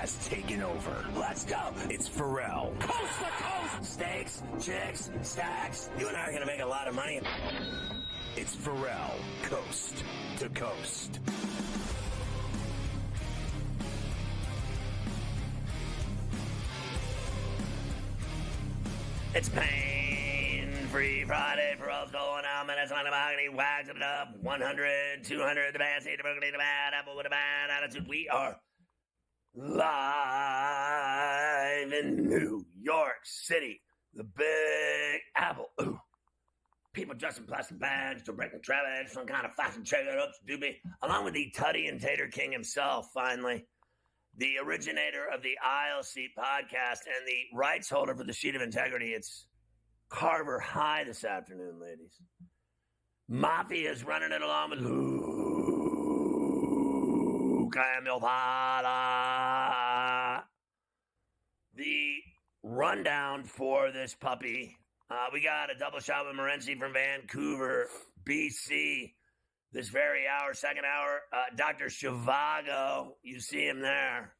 has taken over. Let's go. It's Ferrall. Coast to coast. Steaks, chicks, stacks. You and I are going to make a lot of money. It's Ferrall. Coast to coast. It's pain-free Friday. Ferrall's going out. Minutes on the balcony. Wags it up. 100, 200. The bad seed. The broken. The bad apple with a bad attitude. We are live in New York City. The Big Apple. Ooh. People dressed in plastic bags to break the Travis. Some kind of fashion trigger ups doobie. Along with the Tutty and Tater King himself, finally. The originator of the Aisle Seat podcast and the rights holder for the Sheet of Integrity. It's Carver High this afternoon, ladies. Mafia is running it along with Luke. I am your father. The rundown for this puppy. We got a double shot with Morency from Vancouver, BC. This very hour, second hour, Dr. Shivago, you see him there,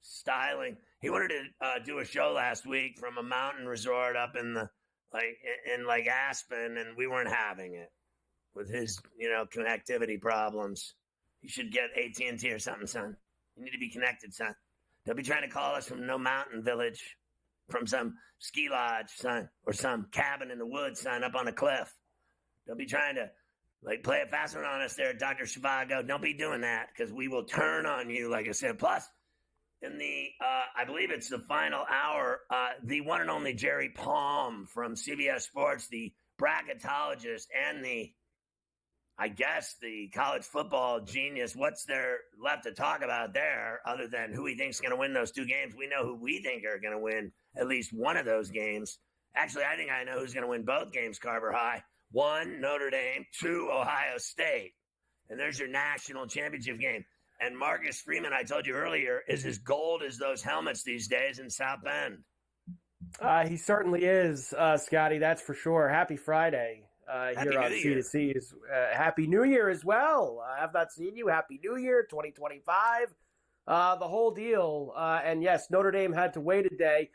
styling. He wanted to do a show last week from a mountain resort up in Aspen, and we weren't having it with his, connectivity problems. You should get AT&T or something, son. You need to be connected, son. Don't be trying to call us from no mountain village, from some ski lodge, son, or some cabin in the woods, son, up on a cliff. Don't be trying to play it faster on us there, Dr. Shivago. Don't be doing that, because we will turn on you, like I said. Plus, in the, I believe it's the final hour, the one and only Jerry Palm from CBS Sports, the bracketologist and the college football genius. What's there left to talk about there other than who he thinks is going to win those two games? We know who we think are going to win at least one of those games. Actually, I think I know who's going to win both games, Carver High. 1, Notre Dame. 2, Ohio State. And there's your national championship game. And Marcus Freeman, I told you earlier, is as gold as those helmets these days in South Bend. He certainly is, Scotty, that's for sure. Happy Friday here on C2C. Happy New Year as well. I have not seen you. Happy New Year, 2025. The whole deal. And yes, Notre Dame had to wait a day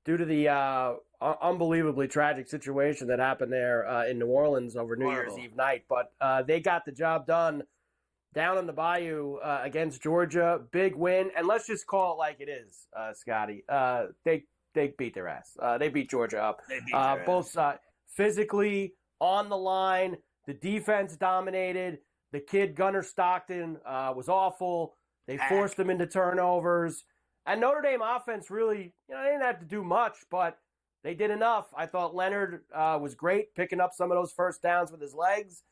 due to the unbelievably tragic situation that happened there in New Orleans over New Year's Eve night. But they got the job done down in the Bayou against Georgia. Big win. And let's just call it like it is, Scotty. They beat their ass. They beat Georgia up. They beat their both ass. Physically, on the line. The defense dominated. The kid, Gunnar Stockton, was awful. They forced them into turnovers. And Notre Dame offense really, they didn't have to do much, but they did enough. I thought Leonard was great, picking up some of those first downs with his legs.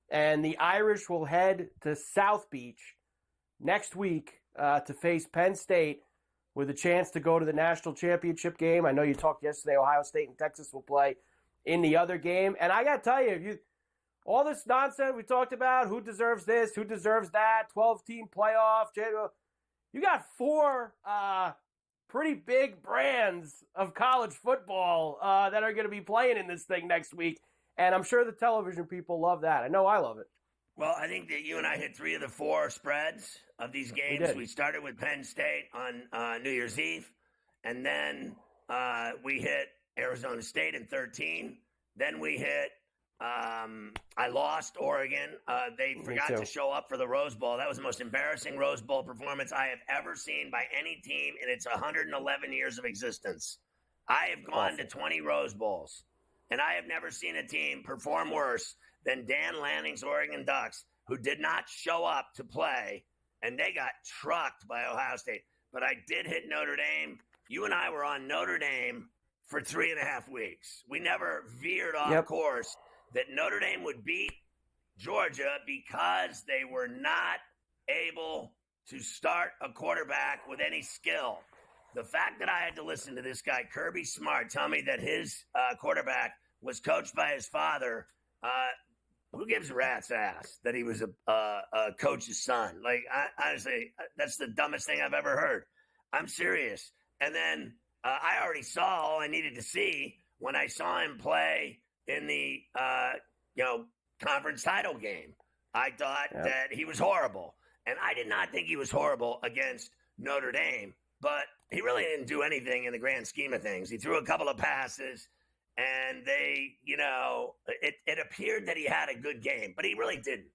And the Irish will head to South Beach next week to face Penn State with a chance to go to the national championship game. I know you talked yesterday, Ohio State and Texas will play in the other game. And I got to tell you, all this nonsense we talked about, who deserves this, who deserves that, 12-team playoff, you got 4 pretty big brands of college football that are going to be playing in this thing next week. And I'm sure the television people love that. I know I love it. Well, I think that you and I hit 3 of the 4 spreads of these games. We started with Penn State on New Year's Eve. And then we hit Arizona State in 13. Then we hit I lost Oregon. They forgot to show up for the Rose Bowl. That was the most embarrassing Rose Bowl performance I have ever seen by any team in its 111 years of existence. I have gone to 20 Rose Bowls, and I have never seen a team perform worse than Dan Lanning's Oregon Ducks, who did not show up to play, and they got trucked by Ohio State. But I did hit Notre Dame. You and I were on Notre Dame for 3.5 weeks. We never veered off course that Notre Dame would beat Georgia because they were not able to start a quarterback with any skill. The fact that I had to listen to this guy, Kirby Smart, tell me that his quarterback was coached by his father, who gives a rat's ass that he was a coach's son? Honestly, that's the dumbest thing I've ever heard. I'm serious. And then I already saw all I needed to see when I saw him play in the conference title game. I thought that he was horrible. And I did not think he was horrible against Notre Dame. but he really didn't do anything in the grand scheme of things. He threw a couple of passes, and they, it appeared that he had a good game, but he really didn't.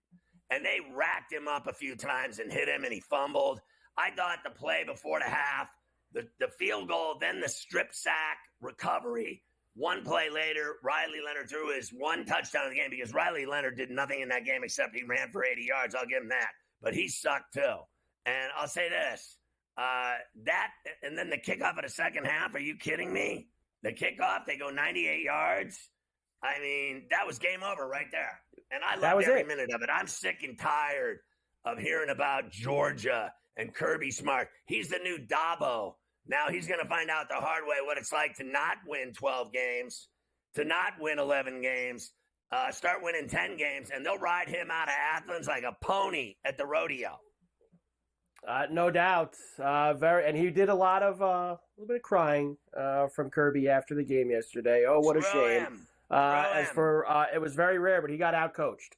And they racked him up a few times and hit him, and he fumbled. I thought the play before the half, the field goal, then the strip sack recovery. One play later, Riley Leonard threw his one touchdown in the game because Riley Leonard did nothing in that game except he ran for 80 yards. I'll give him that. But he sucked too. And I'll say this, and then the kickoff of the second half, are you kidding me? The kickoff, they go 98 yards. I mean, that was game over right there. And I loved every minute of it. I'm sick and tired of hearing about Georgia and Kirby Smart. He's the new Dabo. Now he's going to find out the hard way what it's like to not win 12 games, to not win 11 games, start winning 10 games, and they'll ride him out of Athens like a pony at the rodeo. No doubt. And he did a little bit of crying from Kirby after the game yesterday. Oh, what a shame. It was very rare, but he got outcoached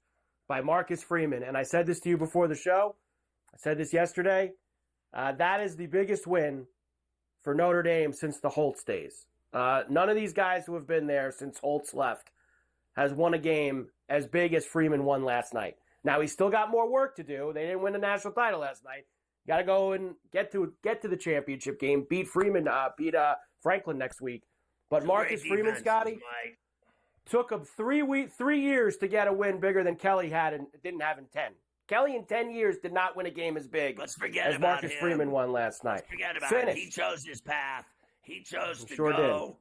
by Marcus Freeman. And I said this to you before the show. I said this yesterday. That is the biggest win for Notre Dame since the Holtz days. None of these guys who have been there since Holtz left has won a game as big as Freeman won last night. Now, he's still got more work to do. They didn't win the national title last night. Got to go and get to the championship game, beat Franklin next week. But Marcus Freeman, Scotty, took him 3 years to get a win bigger than Kelly had and didn't have in 10. Kelly in 10 years did not win a game as big as Marcus Freeman won last night. Let's forget about it. He chose his path. He chose to go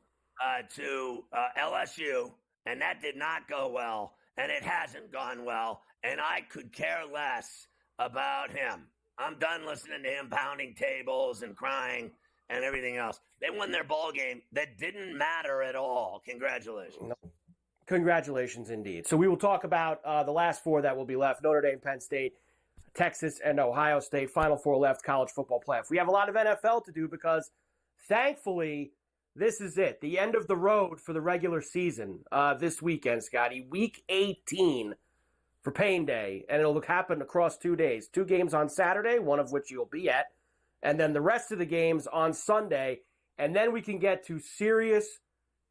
to LSU, and that did not go well, and it hasn't gone well, and I could care less about him. I'm done listening to him pounding tables and crying and everything else. They won their ball game that didn't matter at all. Congratulations. No. Congratulations, indeed. So we will talk about the last four that will be left: Notre Dame, Penn State, Texas, and Ohio State. Final four left, college football playoff. We have a lot of NFL to do because, thankfully, this is it. The end of the road for the regular season this weekend, Scotty. Week 18 for Pain Day, and it'll happen across 2 days. 2 games on Saturday, one of which you'll be at, and then the rest of the games on Sunday, and then we can get to serious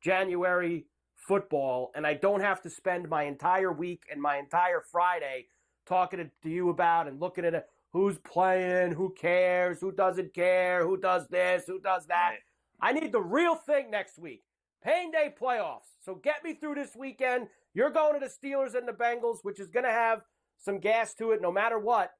January football, and I don't have to spend my entire week and my entire Friday talking to you about and looking at who's playing, who cares, who doesn't care, who does this, who does that. I need the real thing next week. Pain Day playoffs. So get me through this weekend. You're going to the Steelers and the Bengals, which is going to have some gas to it no matter what,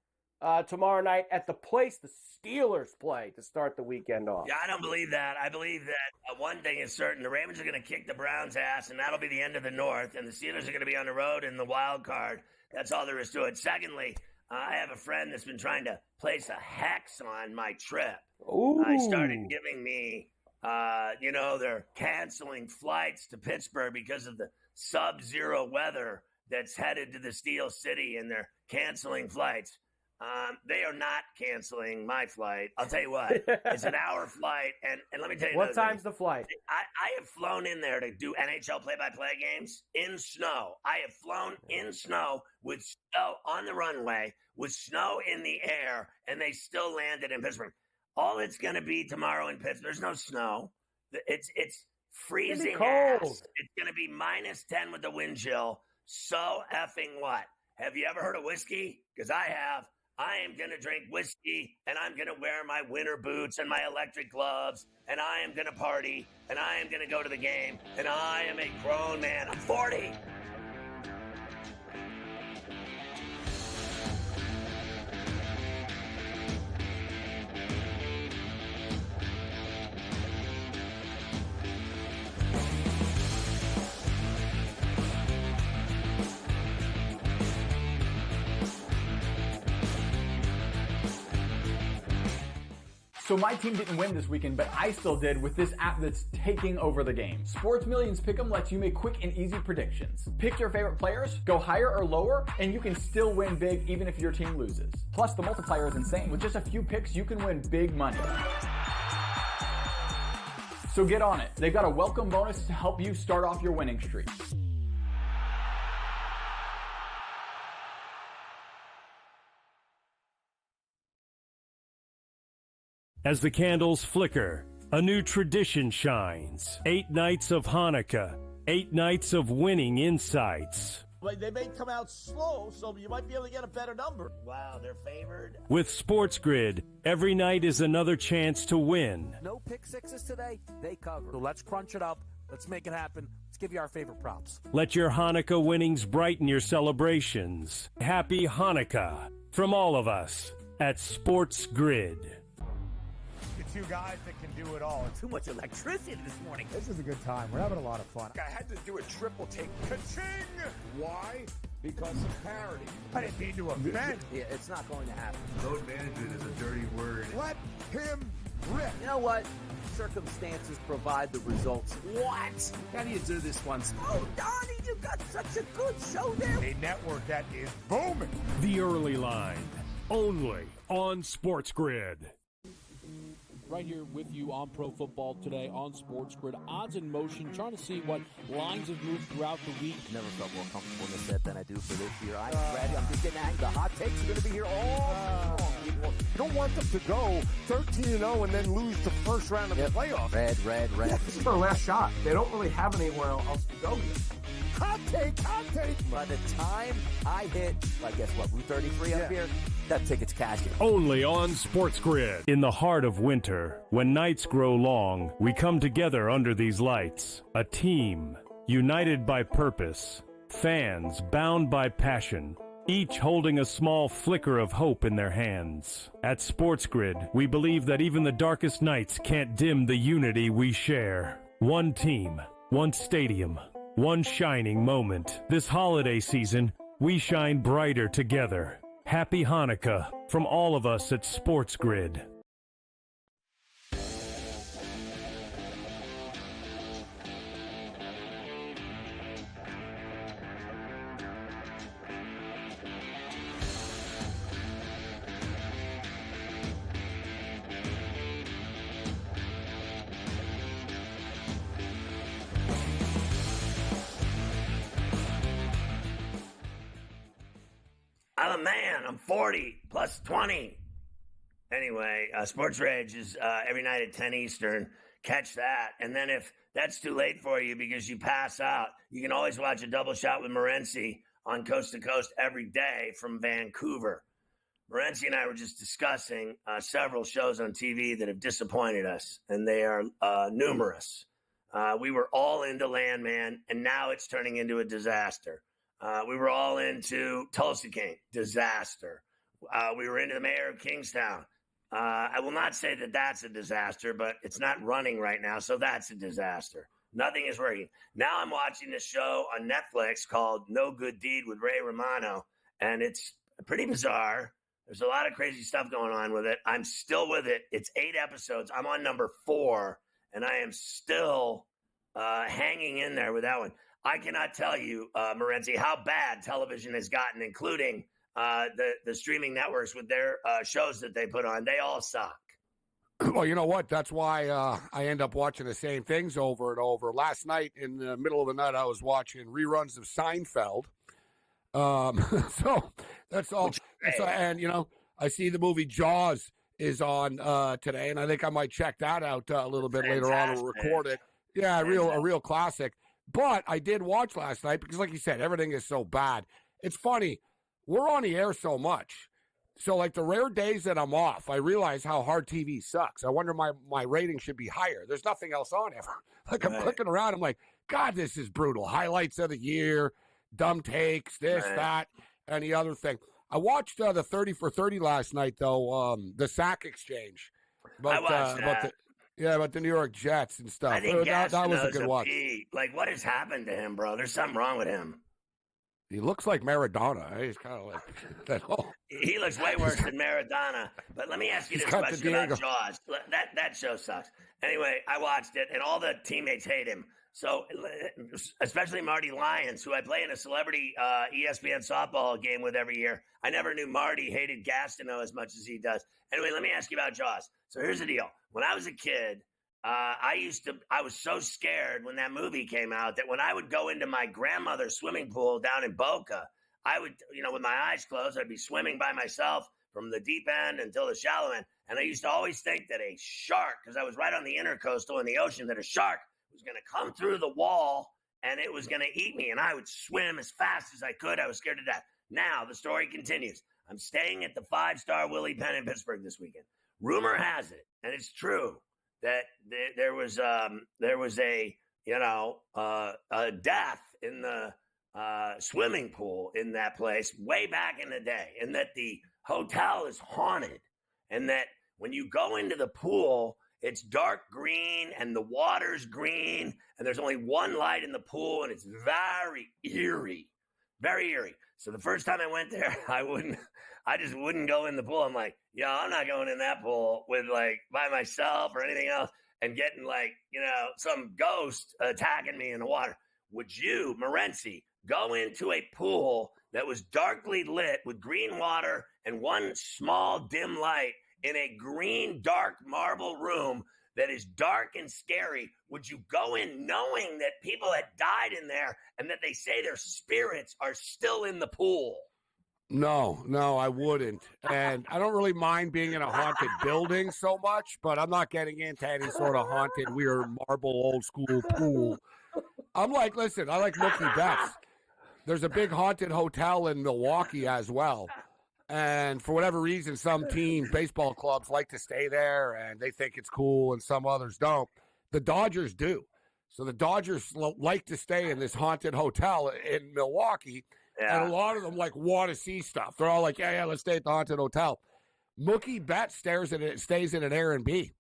tomorrow night at the place the Steelers play to start the weekend off. Yeah, I don't believe that. I believe that one thing is certain. The Ravens are going to kick the Browns' ass, and that'll be the end of the North, and the Steelers are going to be on the road in the wild card. That's all there is to it. Secondly, I have a friend that's been trying to place a hex on my trip. Ooh. He started giving me, they're canceling flights to Pittsburgh because of the sub-zero weather that's headed to the Steel City, and they're canceling flights. They are not canceling my flight. I'll tell you what, it's an hour flight, and let me tell you what time's the flight? I have flown in there to do NHL play-by-play games in snow. I have flown in snow with snow on the runway, with snow in the air, and they still landed in Pittsburgh. All it's going to be tomorrow in Pittsburgh, there's no snow. It's freezing cold. ass. It's going to be -10 with the wind chill. So effing what? Have you ever heard of whiskey? Because I have. I am going to drink whiskey, and I'm going to wear my winter boots and my electric gloves, and I am going to party, and I am going to go to the game, and I am a grown man. I'm 40. So my team didn't win this weekend, but I still did with this app that's taking over the game. Sports Millions Pick'em lets you make quick and easy predictions. Pick your favorite players, go higher or lower, and you can still win big even if your team loses. Plus, the multiplier is insane. With just a few picks, you can win big money. So get on it. They've got a welcome bonus to help you start off your winning streak. As the candles flicker, a new tradition shines. 8 nights of Hanukkah, 8 nights of winning insights. Like they may come out slow, so you might be able to get a better number. Wow, they're favored. With SportsGrid, every night is another chance to win. No pick sixes today, they cover. So let's crunch it up. Let's make it happen. Let's give you our favorite props. Let your Hanukkah winnings brighten your celebrations. Happy Hanukkah from all of us at SportsGrid. Two guys that can do it all. Too much electricity this morning. This is a good time. We're having a lot of fun. I had to do a triple take. Ka-ching! Why? Because of parity. I didn't mean to offend. Yeah, it's not going to happen. Load management is a dirty word. Let him rip. You know what? Circumstances provide the results. What? How do you do this once? Oh, Donnie, you got such a good show there. A network that is booming. The Early Line, only on SportsGrid. Right here with you on Pro Football Today on SportsGrid. Odds in motion, trying to see what lines have moved throughout the week. Never felt more comfortable in the set than I do for this year. I'm ready. I'm just getting angry. The hot takes are going to be here all long. You don't want them to go 13-0 and then lose the first round of the playoffs. Red. This is their last shot. They don't really have anywhere else to go here. Hot take. By the time I hit, I guess what, Route 33 up here, that ticket's cashing. Only on SportsGrid. In the heart of winter, when nights grow long, we come together under these lights. A team, united by purpose. Fans, bound by passion. Each holding a small flicker of hope in their hands. At SportsGrid, we believe that even the darkest nights can't dim the unity we share. One team, one stadium, one shining moment. This holiday season, we shine brighter together. Happy Hanukkah from all of us at SportsGrid. I'm a man. I'm 40 plus 20. Anyway, Sports Rage is every night at 10 Eastern. Catch that. And then if that's too late for you because you pass out, you can always watch a double shot with Morency on Coast to Coast every day from Vancouver. Morency and I were just discussing several shows on TV that have disappointed us, and they are numerous. We were all into Landman, and now it's turning into a disaster. We were all into Tulsa King, disaster. We were into the mayor of Kingstown. I will not say that that's a disaster, but it's not running right now, so that's a disaster. Nothing is working. Now I'm watching this show on Netflix called No Good Deed with Ray Romano, and it's pretty bizarre. There's a lot of crazy stuff going on with it. I'm still with it. It's 8 episodes. I'm on number 4, and I am still hanging in there with that one. I cannot tell you, Morency, how bad television has gotten, including the streaming networks with their shows that they put on. They all suck. Well, you know what? That's why I end up watching the same things over and over. Last night, in the middle of the night, I was watching reruns of Seinfeld. So that's all. And, you know, I see the movie Jaws is on today, and I think I might check that out a little bit later on and record it. Yeah, a real classic. But I did watch last night because, like you said, everything is so bad. It's funny. We're on the air so much. So, like, the rare days that I'm off, I realize how hard TV sucks. I wonder my rating should be higher. There's nothing else on ever. Like, I'm clicking around. I'm like, God, this is brutal. Highlights of the year, dumb takes, this, that, and the other thing. I watched the 30 for 30 last night, though, the sack exchange. I watched that. About the New York Jets and stuff. I think that was a good watch. Like, what has happened to him, bro? There's something wrong with him. He looks like Maradona. He's kind of like that whole. He looks way worse than Maradona. But let me ask you this question about Jaws. That show sucks. Anyway, I watched it, and all the teammates hate him. So, especially Marty Lyons, who I play in a celebrity ESPN softball game with every year. I never knew Marty hated Gastineau as much as he does. Anyway, let me ask you about Jaws. So here's the deal. When I was a kid, I was so scared when that movie came out that when I would go into my grandmother's swimming pool down in Boca, I would, with my eyes closed, I'd be swimming by myself from the deep end until the shallow end. And I used to always think that a shark, because I was right on the intercoastal in the ocean, that a shark was going to come through the wall and it was going to eat me. And I would swim as fast as I could. I was scared to death. Now the story continues. I'm staying at the 5-star Willie Penn in Pittsburgh this weekend. Rumor has it, and it's true, that there was a death in the swimming pool in that place way back in the day, and that the hotel is haunted, and that when you go into the pool, it's dark green and the water's green, and there's only one light in the pool, and it's very eerie. Very eerie. So the first time I went there, I just wouldn't go in the pool. I'm like, I'm not going in that pool with by myself or anything else and getting some ghost attacking me in the water. Would you, Morency, go into a pool that was darkly lit with green water and one small dim light in a green, dark marble room that is dark and scary? Would you go in knowing that people had died in there and that they say their spirits are still in the pool? No, I wouldn't. And I don't really mind being in a haunted building so much, but I'm not getting into any sort of haunted, weird marble old school pool. I'm like, listen, I like Mookie Betts. There's a big haunted hotel in Milwaukee as well. And for whatever reason, some team, baseball clubs, like to stay there, and they think it's cool, and some others don't. The Dodgers do. So the Dodgers like to stay in this haunted hotel in Milwaukee, and a lot of them want to see stuff. They're all like, yeah, let's stay at the haunted hotel. Mookie Betts stays in an Airbnb.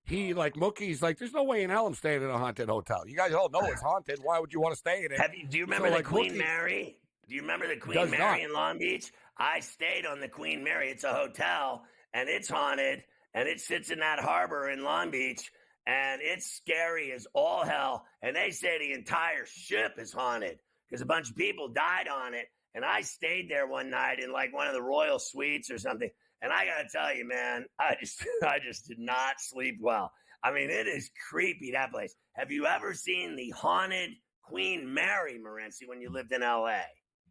Mookie's like, there's no way in hell I'm staying in a haunted hotel. You guys all know it's haunted. Why would you want to stay in it? Do you remember the Queen Mary? Do you remember the Queen Mary in Long Beach? I stayed on the Queen Mary. It's a hotel, and it's haunted, and it sits in that harbor in Long Beach, and it's scary as all hell. And they say the entire ship is haunted because a bunch of people died on it. And I stayed there one night in one of the royal suites or something. And I got to tell you, man, I just did not sleep well. I mean, it is creepy, that place. Have you ever seen the haunted Queen Mary, Morency, when you lived in L.A.?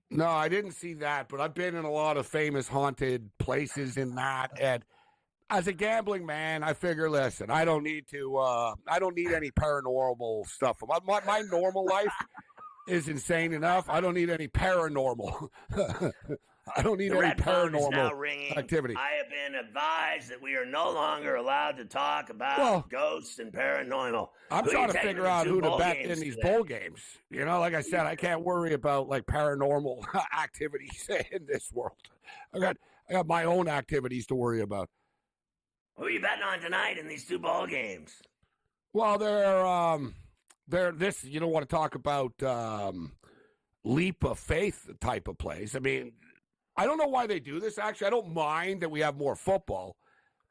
No, I didn't see that, but I've been in a lot of famous haunted places in that. And as a gambling man, I figure, listen, I don't need any paranormal stuff. My normal life is insane enough. I don't need any paranormal. I don't need any paranormal activity. I have been advised that we are no longer allowed to talk about ghosts and paranormal. I'm trying to figure out who to bet in these bowl games. Like I said, I can't worry about paranormal activities in this world. I got my own activities to worry about. Who are you betting on tonight in these two bowl games? Well, they're this. You don't want to talk about leap of faith type of plays. I mean, I don't know why they do this, actually. I don't mind that we have more football,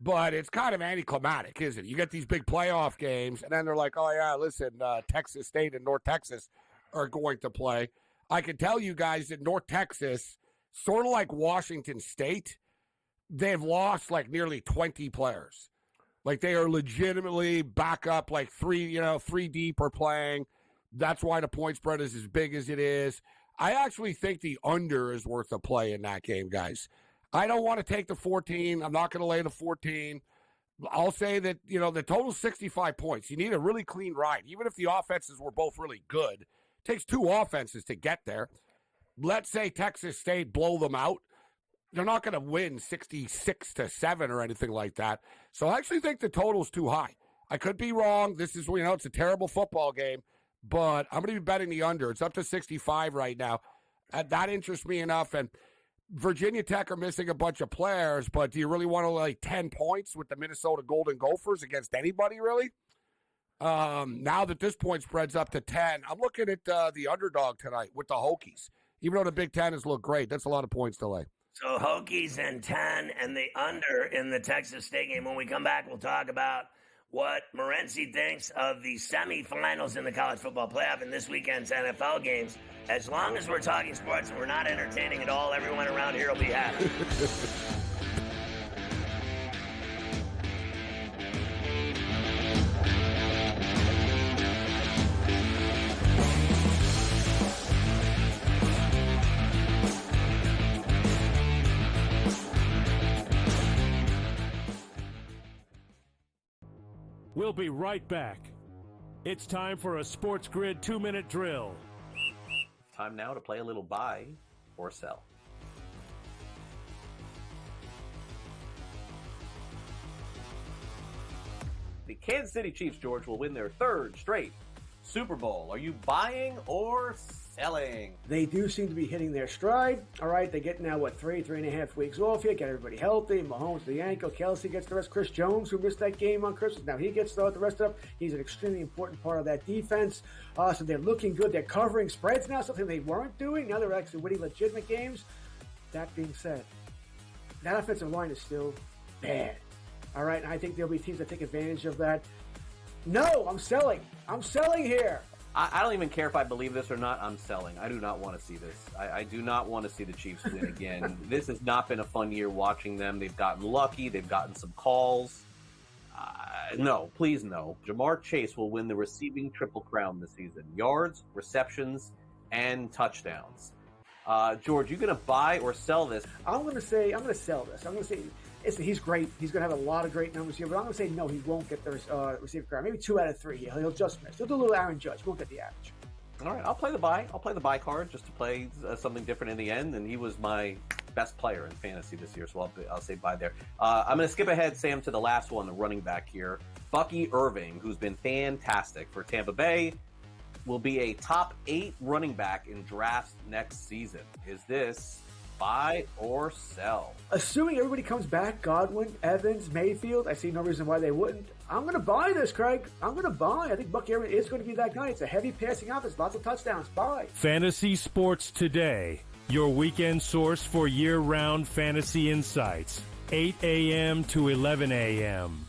but it's kind of anticlimactic, isn't it? You get these big playoff games, and then they're like, oh, yeah, listen, Texas State and North Texas are going to play. I can tell you guys that North Texas, sort of like Washington State, they've lost nearly 20 players. They are legitimately back up, three deep are playing. That's why the point spread is as big as it is. I actually think the under is worth a play in that game, guys. I don't want to take the 14. I'm not going to lay the 14. I'll say that, the total 65 points. You need a really clean ride. Even if the offenses were both really good, it takes two offenses to get there. Let's say Texas State blow them out. They're not going to win 66-7 or anything like that. So I actually think the total's too high. I could be wrong. This is, it's a terrible football game. But I'm going to be betting the under. It's up to 65 right now. That interests me enough. And Virginia Tech are missing a bunch of players, but do you really want to lay 10 points with the Minnesota Golden Gophers against anybody, really? Now that this point spread's up to 10, I'm looking at the underdog tonight with the Hokies. Even though the Big Ten has looked great, that's a lot of points to lay. So Hokies and 10 and the under in the Texas State game. When we come back, we'll talk about what Morency thinks of the semifinals in the college football playoff and this weekend's NFL games. As long as we're talking sports and we're not entertaining at all, everyone around here will be happy. We'll be right back. It's time for a SportsGrid 2-minute drill. Time now to play a little buy or sell. The Kansas City Chiefs, George, will win their third straight Super Bowl. Are you buying or selling? They do seem to be hitting their stride. All right, they get now, 3.5 weeks off here, get everybody healthy. Mahomes, the ankle. Kelsey gets the rest. Chris Jones, who missed that game on Christmas, now he gets the rest of it. He's an extremely important part of that defense. So they're looking good. They're covering spreads now, something they weren't doing. Now they're actually winning legitimate games. That being said, that offensive line is still bad. All right, and I think there'll be teams that take advantage of that. No, I'm selling. I'm selling here. I don't even care if I believe this or not. I'm selling. I do not want to see this. I do not want to see the Chiefs win again. This has not been a fun year watching them. They've gotten lucky. They've gotten some calls. No, please no. Jamar Chase will win the receiving triple crown this season. Yards, receptions, and touchdowns. George, you going to buy or sell this? I'm going to sell this. I'm going to say he's great. He's going to have a lot of great numbers here, but I'm going to say no, he won't get the receiver crown. Maybe 2 out of 3. He'll just miss. He'll do a little Aaron Judge. He won't get the average. All right, I'll play the buy. I'll play the buy card just to play something different in the end, and he was my best player in fantasy this year, so I'll say buy there. I'm going to skip ahead, Sam, to the last one, the running back here. Bucky Irving, who's been fantastic for Tampa Bay, will be a top 8 running back in drafts next season. Is this buy or sell? Assuming everybody comes back, Godwin, Evans, Mayfield, I see no reason why they wouldn't. I'm going to buy this, Craig. I'm going to buy. I think Bucky Irving is going to be that guy. It's a heavy passing offense, lots of touchdowns. Buy. Fantasy Sports Today, your weekend source for year-round fantasy insights, 8 a.m. to 11 a.m.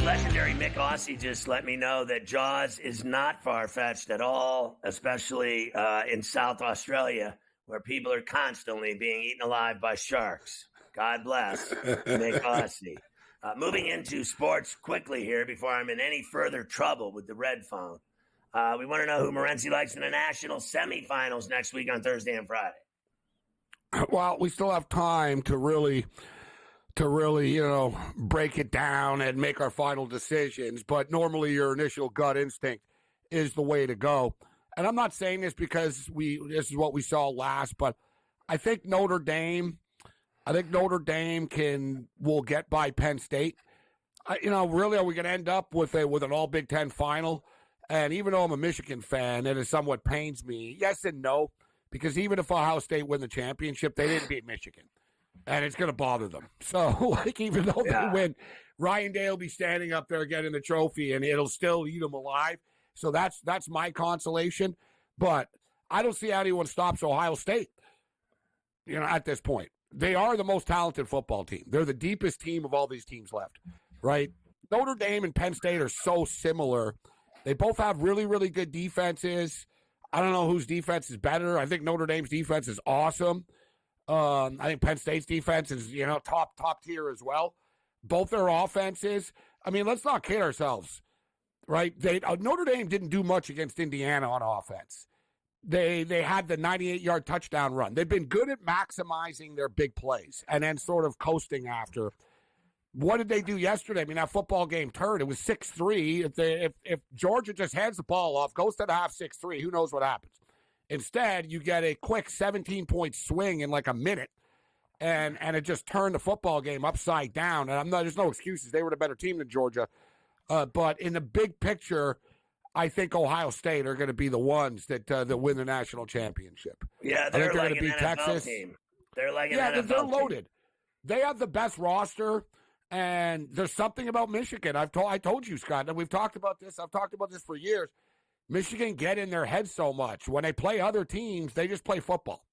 Legendary Mick Aussie just let me know that Jaws is not far-fetched at all, especially in South Australia, where people are constantly being eaten alive by sharks. God bless Mick Aussie. Moving into sports quickly here before I'm in any further trouble with the red phone. We want to know who Morency likes in the national semifinals next week on Thursday and Friday. Well, we still have time to really, break it down and make our final decisions. But normally your initial gut instinct is the way to go. And I'm not saying this because this is what we saw last, but I think Notre Dame will get by Penn State. Really, are we going to end up with an all Big Ten final? And even though I'm a Michigan fan, and it somewhat pains me, yes and no, because even if Ohio State win the championship, they didn't beat Michigan. And it's going to bother them. So, even though they win, Ryan Day will be standing up there getting the trophy, and it'll still eat them alive. So that's my consolation. But I don't see how anyone stops Ohio State, at this point. They are the most talented football team. They're the deepest team of all these teams left, right? Notre Dame and Penn State are so similar. They both have really, really good defenses. I don't know whose defense is better. I think Notre Dame's defense is awesome. I think Penn State's defense is, top tier as well. Both their offenses. I mean, let's not kid ourselves, right? Notre Dame didn't do much against Indiana on offense. They had the 98-yard touchdown run. They've been good at maximizing their big plays and then sort of coasting after. What did they do yesterday? I mean, that football game turned. It was 6-3. If Georgia just hands the ball off, goes to the half 6-3, who knows what happens? Instead, you get a quick 17-point swing in like a minute, and it just turned the football game upside down. And there's no excuses. They were the better team than Georgia. But in the big picture, I think Ohio State are going to be the ones that win the national championship. Yeah, they're like an NFL team. They're like an NFL team. They're loaded. They have the best roster, and there's something about Michigan. I told you, Scott, and we've talked about this. I've talked about this for years. Michigan get in their head so much. When they play other teams, they just play football,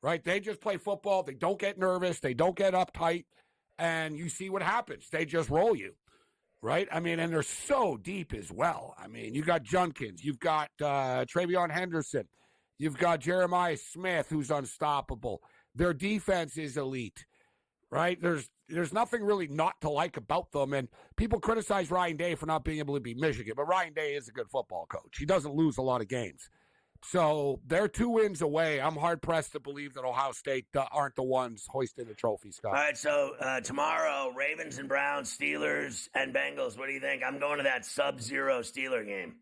right? They just play football. They don't get nervous. They don't get uptight, and you see what happens. They just roll you, right? I mean, and they're so deep as well. I mean, you got Junkins. You've got Travion Henderson. You've got Jeremiah Smith, who's unstoppable. Their defense is elite, right? There's nothing really not to like about them. And people criticize Ryan Day for not being able to beat Michigan, but Ryan Day is a good football coach. He doesn't lose a lot of games. So they're 2 wins away. I'm hard-pressed to believe that Ohio State aren't the ones hoisting the trophy, Scott. All right, so tomorrow, Ravens and Browns, Steelers and Bengals. What do you think? I'm going to that sub-zero Steeler game.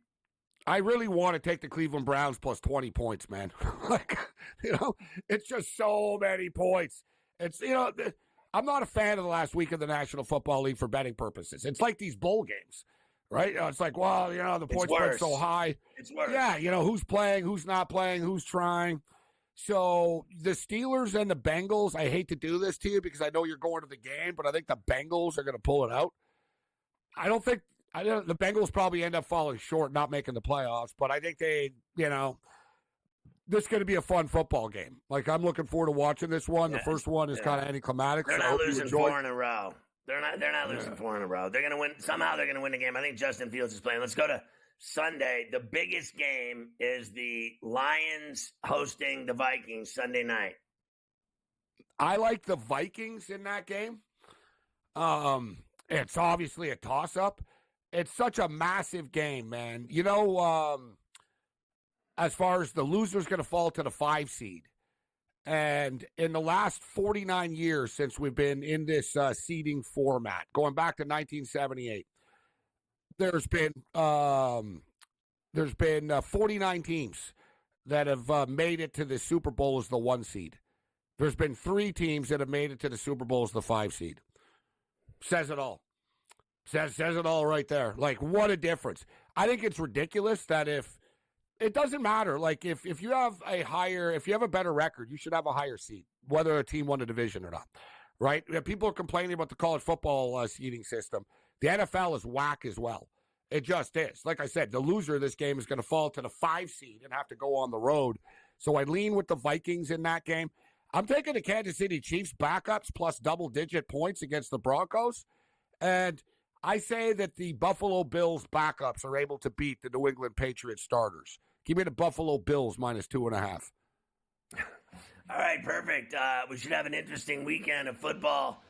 I really want to take the Cleveland Browns plus 20 points, man. It's just so many points. It's, I'm not a fan of the last week of the National Football League for betting purposes. It's like these bowl games, right? It's like, well, the point spread's so high. It's worse. Yeah, who's playing, who's not playing, who's trying. So the Steelers and the Bengals, I hate to do this to you because I know you're going to the game, but I think the Bengals are going to pull it out. I don't think the Bengals probably end up falling short, not making the playoffs, but I think this is going to be a fun football game. Like, I'm looking forward to watching this one. The first one is kind of anticlimactic. They're not losing 4 in a row. They're not losing 4 in a row. They're going to win. Somehow they're going to win the game. I think Justin Fields is playing. Let's go to Sunday. The biggest game is the Lions hosting the Vikings Sunday night. I like the Vikings in that game. It's obviously a toss-up. It's such a massive game, man. As far as the loser's going to fall to the 5 seed. And in the last 49 years since we've been in this seeding format, going back to 1978, there's been 49 teams that have made it to the Super Bowl as the 1 seed. There's been 3 teams that have made it to the Super Bowl as the 5 seed. Says it all. Says it all right there. Like, what a difference. I think it's ridiculous that it doesn't matter. Like, if you have a better record, you should have a higher seed, whether a team won a division or not, right? People are complaining about the college football seeding system. The NFL is whack as well. It just is. Like I said, the loser of this game is going to fall to the 5 seed and have to go on the road. So I lean with the Vikings in that game. I'm taking the Kansas City Chiefs backups plus double-digit points against the Broncos. And I say that the Buffalo Bills backups are able to beat the New England Patriots starters. Give me the Buffalo Bills minus 2.5. All right, perfect. We should have an interesting weekend of football,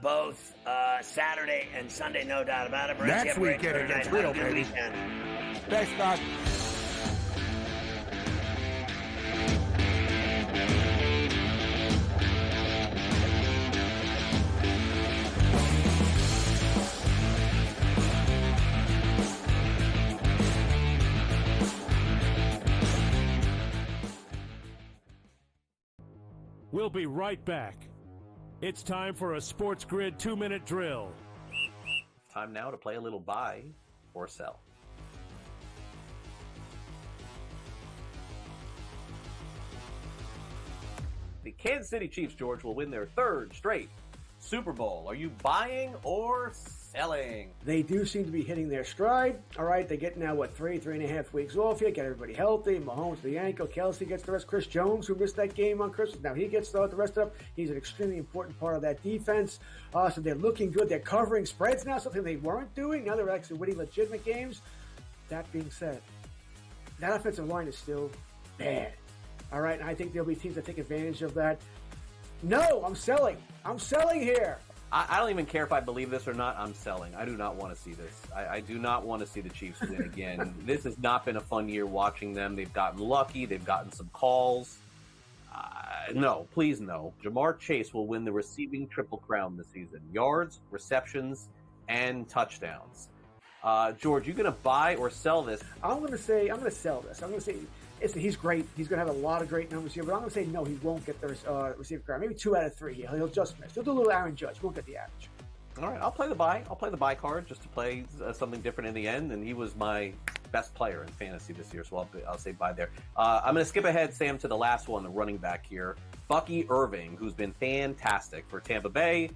both Saturday and Sunday, no doubt about it. Next weekend against real, baby. Thanks, Scott. We'll be right back. It's time for a SportsGrid 2-minute drill. Time now to play a little buy or sell. The Kansas City Chiefs, George, will win their 3rd straight Super Bowl. Are you buying or selling? They do seem to be hitting their stride. All right, they get now, 3.5 weeks off here, get everybody healthy. Mahomes the ankle, Kelsey gets the rest. Chris Jones, who missed that game on Christmas, now he gets the rest of it. He's an extremely important part of that defense. So they're looking good. They're covering spreads now, something they weren't doing. Now they're actually winning legitimate games. That being said, that offensive line is still bad. All right, and I think there'll be teams that take advantage of that. No, I'm selling. I'm selling here. I don't even care if I believe this or not. I'm selling. I do not want to see this. I do not want to see the Chiefs win again. This has not been a fun year watching them. They've gotten lucky. They've gotten some calls. No, please no. Jamar Chase will win the receiving triple crown this season. Yards, receptions, and touchdowns. George, you going to buy or sell this? I'm going to sell this. I'm going to say he's great. He's going to have a lot of great numbers here, but I'm going to say no, he won't get the receiver crown. Maybe 2 out of 3 here. He'll just miss. He'll do a little Aaron Judge. He won't get the average. All right, I'll play the buy. I'll play the buy card just to play something different in the end, and he was my best player in fantasy this year, so I'll say buy there. I'm going to skip ahead, Sam, to the last one, the running back here. Bucky Irving, who's been fantastic for Tampa Bay,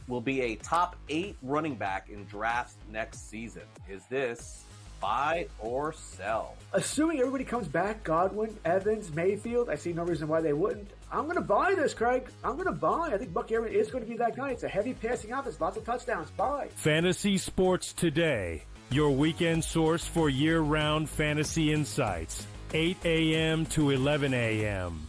will be a top 8 running back in drafts next season. Is this buy or sell? Assuming everybody comes back, Godwin, Evans, Mayfield, I see no reason why they wouldn't. I'm going to buy this, Craig. I'm going to buy. I think Bucky Irving is going to be that guy. It's a heavy passing offense, lots of touchdowns. Buy. Fantasy Sports Today, your weekend source for year-round fantasy insights. 8 a.m. to 11 a.m.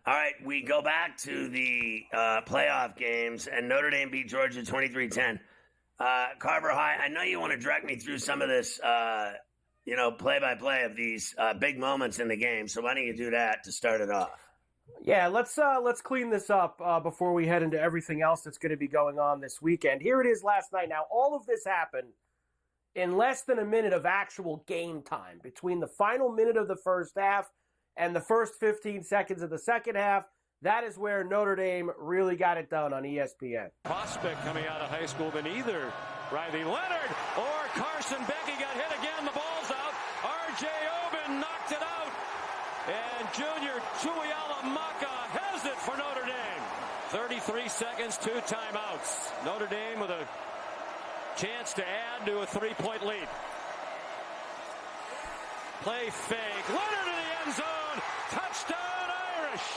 All right, we go back to the playoff games, and Notre Dame beat Georgia 23-10. Carver High, I know you want to direct me through some of this, play-by-play of these big moments in the game. So why don't you do that to start it off? Yeah, let's clean this up before we head into everything else that's going to be going on this weekend. Here it is last night. Now, all of this happened in less than a minute of actual game time between the final minute of the first half and the first 15 seconds of the second half. That is where Notre Dame really got it done on ESPN. Prospect coming out of high school than either Riley Leonard or Carson Becky got hit again. The ball's out. R.J. Oben knocked it out. And junior Tuiala Maka has it for Notre Dame. 33 seconds, 2 timeouts. Notre Dame with a chance to add to a 3-point lead. Play fake. Leonard in the end zone. Touchdown Irish.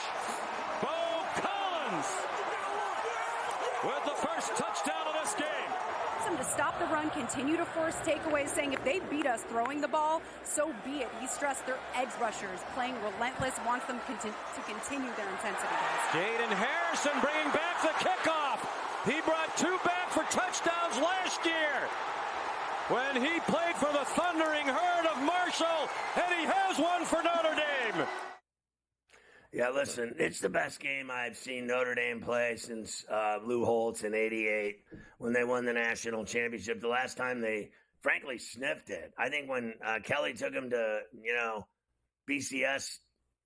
Bo Collins with the first touchdown of this game. To stop the run, continue to force takeaways, saying if they beat us throwing the ball, so be it. He stressed their edge rushers, playing relentless, wants them to continue their intensity. Jaden Harrison bringing back the kickoff. He brought 2 back for touchdowns last year when he played for the Thundering Herd of Marshall, and he has one for Notre Dame. Yeah, listen, it's the best game I've seen Notre Dame play since Lou Holtz in '88 when they won the national championship. The last time they, frankly, sniffed it. I think when Kelly took them to, BCS,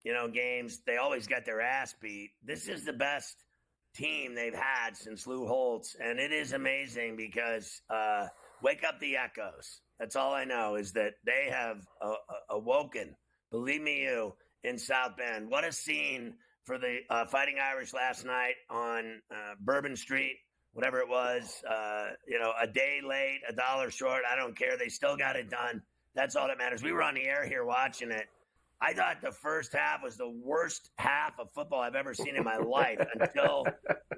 games, they always got their ass beat. This is the best team they've had since Lou Holtz, and it is amazing because wake up the echoes. That's all I know is that they have awoken. Believe me, in South Bend. What a scene for the Fighting Irish last night on Bourbon Street, whatever it was. A day late, $1 short. I don't care. They still got it done. That's all that matters. We were on the air here watching it. I thought the first half was the worst half of football I've ever seen in my life until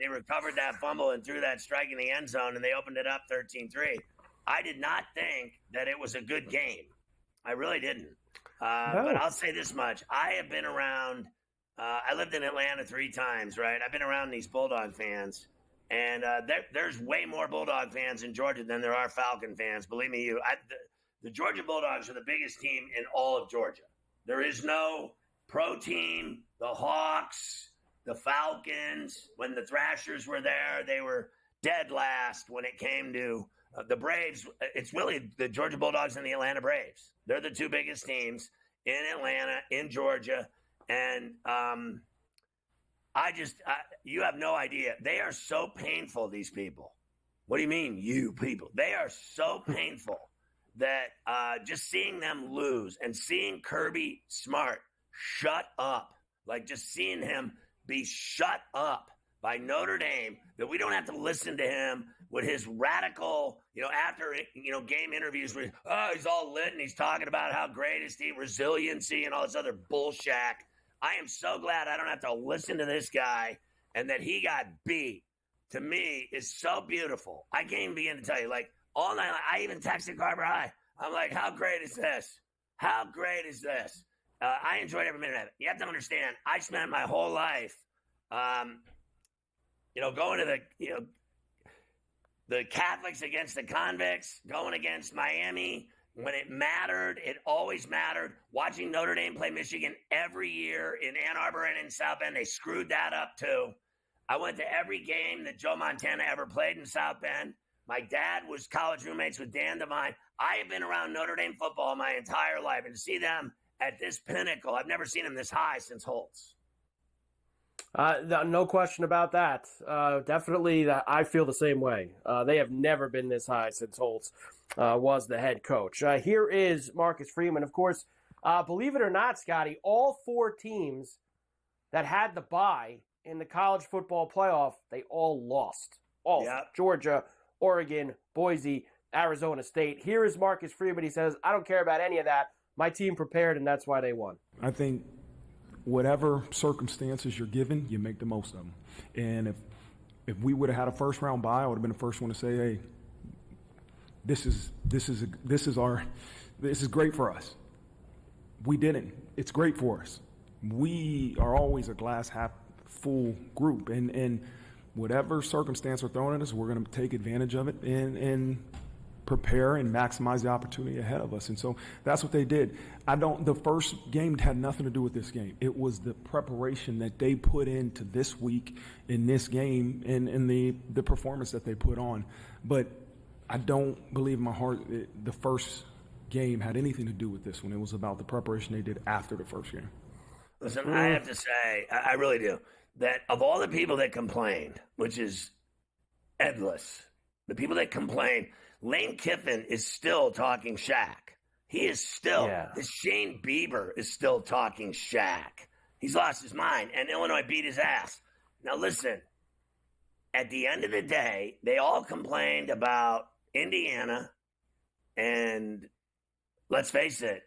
they recovered that fumble and threw that strike in the end zone and they opened it up 13-3. I did not think that it was a good game. I really didn't. But I'll say this much. I have been around I lived in Atlanta 3 times, right? I've been around these Bulldog fans, and there's way more Bulldog fans in Georgia than there are Falcon fans. Believe me, the Georgia Bulldogs are the biggest team in all of Georgia. There is no pro team, the Hawks, the Falcons. When the Thrashers were there, they were dead last when it came to the Braves. It's really the Georgia Bulldogs and the Atlanta Braves. They're the 2 biggest teams in Atlanta, in Georgia. And you have no idea. They are so painful, these people. What do you mean, you people? They are so painful that just seeing them lose and seeing Kirby Smart shut up, like just seeing him be shut up by Notre Dame, that we don't have to listen to him with his radical, after, game interviews where, he's all lit and he's talking about how great his team, resiliency and all this other bullshit. I am so glad I don't have to listen to this guy and that he got beat. To me, is so beautiful. I can't even begin to tell you, all night, I even texted Carver High. I'm like, how great is this? How great is this? I enjoyed every minute of it. You have to understand, I spent my whole life, going to the Catholics against the convicts, going against Miami. When it mattered, it always mattered. Watching Notre Dame play Michigan every year in Ann Arbor and in South Bend, they screwed that up too. I went to every game that Joe Montana ever played in South Bend. My dad was college roommates with Dan Devine. I have been around Notre Dame football my entire life, and to see them at this pinnacle, I've never seen them this high since Holtz. No question about that. Definitely, I feel the same way. They have never been this high since Holtz was the head coach. Here is Marcus Freeman. Of course, believe it or not, Scotty, all 4 teams that had the bye in the college football playoff, they all lost. All Georgia, Oregon, Boise, Arizona State. Here is Marcus Freeman. He says, I don't care about any of that. My team prepared, and that's why they won. I think whatever circumstances you're given, you make the most of them. And if we would have had a first-round bye, I would have been the first one to say, hey, this is great for us. We didn't. It's great for us. We are always a glass half full group, and whatever circumstance we're throwing at us, we're going to take advantage of it and prepare and maximize the opportunity ahead of us. And so that's what they did. The first game had nothing to do with this game. It was the preparation that they put into this week in this game and the performance that they put on. But I don't believe in my heart the first game had anything to do with this one. It was about the preparation they did after the first game. Listen, I have to say, I really do, that of all the people that complained, which is endless, the people that complained, Lane Kiffin is still talking Shaq. He is still, the Shane Bieber is still talking Shaq. He's lost his mind, and Illinois beat his ass. Now listen, at the end of the day, they all complained about Indiana, and let's face it,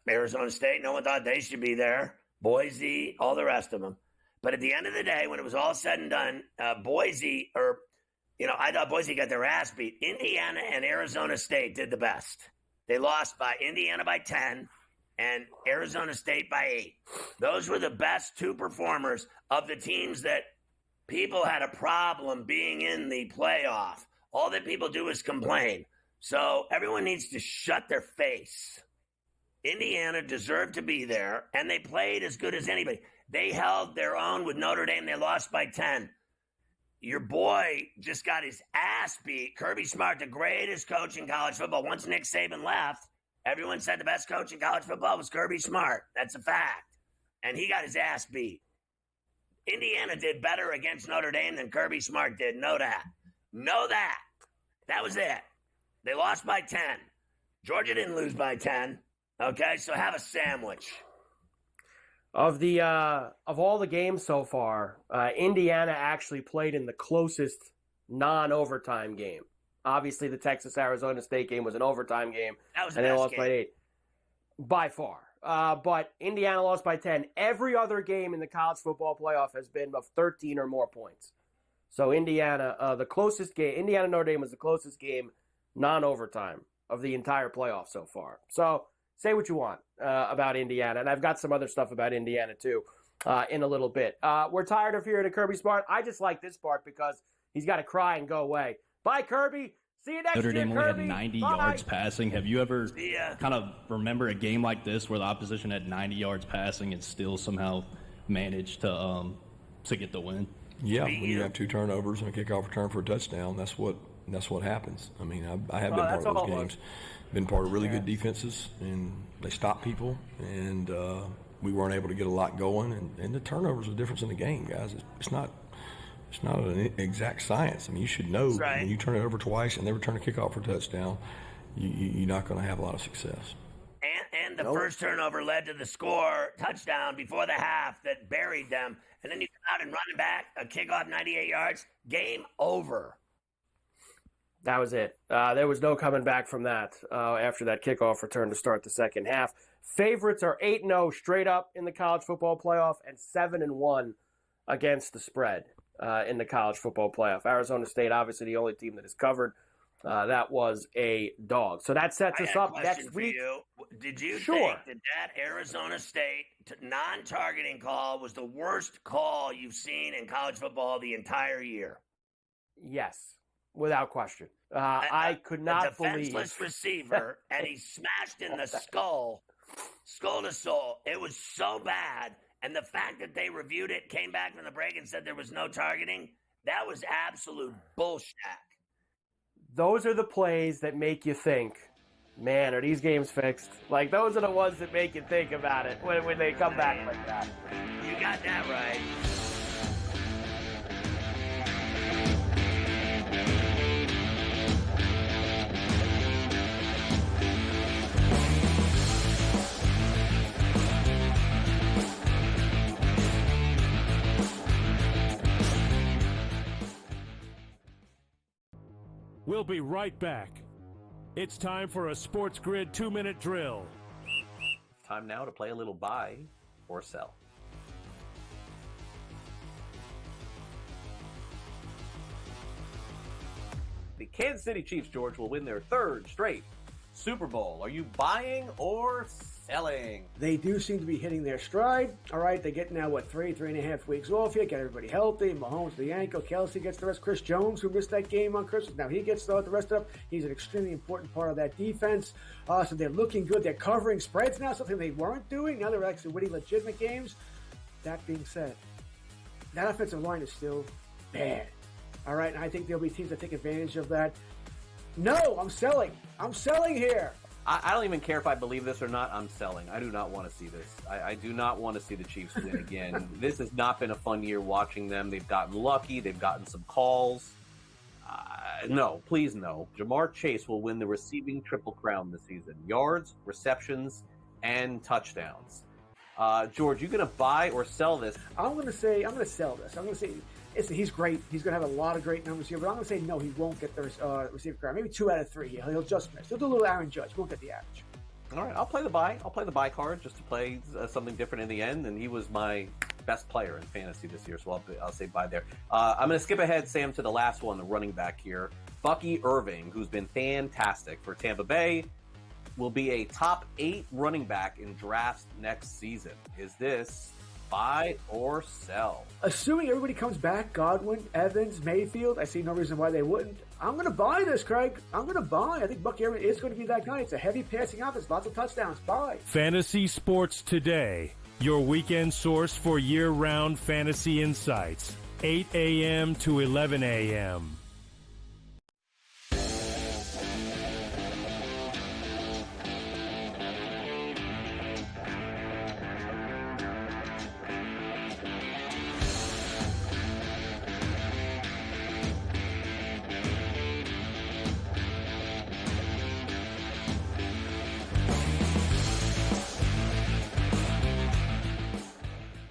Arizona State, no one thought they should be there. Boise, all the rest of them. But at the end of the day, when it was all said and done, Boise, I thought Boise got their ass beat. Indiana and Arizona State did the best. They lost by Indiana by 10 and Arizona State by 8. Those were the best two performers of the teams that people had a problem being in the playoff. All that people do is complain. So everyone needs to shut their face. Indiana deserved to be there, and they played as good as anybody. They held their own with Notre Dame. They lost by 10. Your boy just got his ass beat. Kirby Smart, the greatest coach in college football. Once Nick Saban left, everyone said the best coach in college football was Kirby Smart. That's a fact. And he got his ass beat. Indiana did better against Notre Dame than Kirby Smart did. Know that. Know that. That was it. They lost by 10. Georgia didn't lose by 10. Okay, so have a sandwich. Of all the games so far, Indiana actually played in the closest non-overtime game. Obviously, the Texas-Arizona State game was an overtime game. That was and they lost by 8. By far. But Indiana lost by 10. Every other game in the college football playoff has been of 13 or more points. So Indiana, the closest game, Indiana-Notre Dame was the closest game non-overtime of the entire playoff so far. So say what you want about Indiana, and I've got some other stuff about Indiana too in a little bit. We're tired of hearing a Kirby Smart. I just like this part because he's got to cry and go away. Bye, Kirby. See you next year, Notre Dame only Kirby. had 90 Bye. yards passing. Have you ever kind of remember a game like this where the opposition had 90 yards passing and still somehow managed to get the win? Yeah, when you have 2 turnovers and a kickoff return for a touchdown, that's what happens. I mean, I have been part of those games. Been part of really good defenses, and they stop people, and we weren't able to get a lot going. And the turnovers are the difference in the game, guys. It's not an exact science. I mean, you should know when you turn it over twice and they return a kickoff for a touchdown, you're not going to have a lot of success. And the first turnover led to the score touchdown before the half that buried them. And then you come out and run back a kickoff 98 yards. Game over. That was it. There was no coming back from that after that kickoff return to start the second half. Favorites are 8-0 straight up in the college football playoff and 7-1 against the spread in the college football playoff. Arizona State, obviously the only team that is covered. That was a dog. So that sets us up next week. You. Did you think that Arizona State non-targeting call was the worst call you've seen in college football the entire year? Yes. Without question. I could not believe. A defenseless receiver, and he smashed in the skull to soul. It was so bad. And the fact that they reviewed it, came back from the break and said there was no targeting, that was absolute bullshit. Those are the plays that make you think, man, are these games fixed? Like, those are the ones that make you think about it when they come back like that. You got that right. We'll be right back. It's time for a SportsGrid 2-minute drill. Time now to play a little buy or sell. The Kansas City Chiefs, George, will win their third straight Super Bowl. Are you buying or selling? They do seem to be hitting their stride. All right, they get now, 3.5 weeks off here, get everybody healthy. Mahomes, the ankle, Kelsey gets the rest. Chris Jones, who missed that game on Christmas, now he gets the rest of it. He's an extremely important part of that defense. So they're looking good. They're covering spreads now, something they weren't doing. Now they're actually winning legitimate games. That being said, that offensive line is still bad. All right, and I think there'll be teams that take advantage of that. No, I'm selling. I'm selling here. I don't even care if I believe this or not. I'm selling. I do not want to see this. I do not want to see the Chiefs win again. This has not been a fun year watching them. They've gotten lucky. They've gotten some calls. No, please no. Jamar Chase will win the receiving triple crown this season. Yards, receptions, and touchdowns. George, you going to buy or sell this? I'm going to sell this. I'm going to say, listen, he's great. He's going to have a lot of great numbers here, but I'm going to say no, he won't get the receiver crown. Maybe 2 out of 3. He'll just miss. He'll do a little Aaron Judge. He won't get the average. All right, I'll play the buy. I'll play the buy card just to play something different in the end, and he was my best player in fantasy this year, so I'll say buy there. I'm going to skip ahead, Sam, to the last one, the running back here. Bucky Irving, who's been fantastic for Tampa Bay, will be a top 8 running back in drafts next season. Is this buy or sell? Assuming everybody comes back, Godwin, Evans, Mayfield, I see no reason why they wouldn't. I'm going to buy this, Craig. I'm going to buy. I think Bucky Irving is going to be that guy. It's a heavy passing offense, lots of touchdowns. Buy. Fantasy Sports Today, your weekend source for year-round fantasy insights. 8 a.m. to 11 a.m.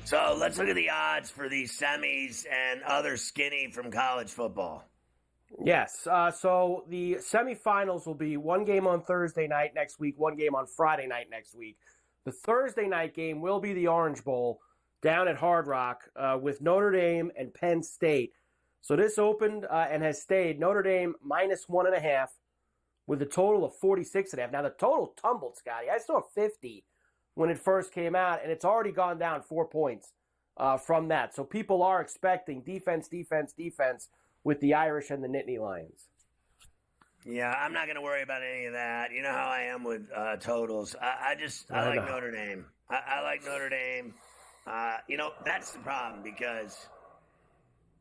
So let's look at the odds for these semis and other skinny from college football. Yes. So the semifinals will be one game on Thursday night next week, one game on Friday night next week. The Thursday night game will be the Orange Bowl down at Hard Rock with Notre Dame and Penn State. So this opened and has stayed Notre Dame -1.5 with a total of 46.5. Now the total tumbled, Scotty. I saw 50 when it first came out, and it's already gone down 4 points from that. So people are expecting defense with the Irish and the Nittany Lions. Yeah, I'm not going to worry about any of that. You know how I am with totals. I like Notre Dame. I like Notre Dame. That's the problem because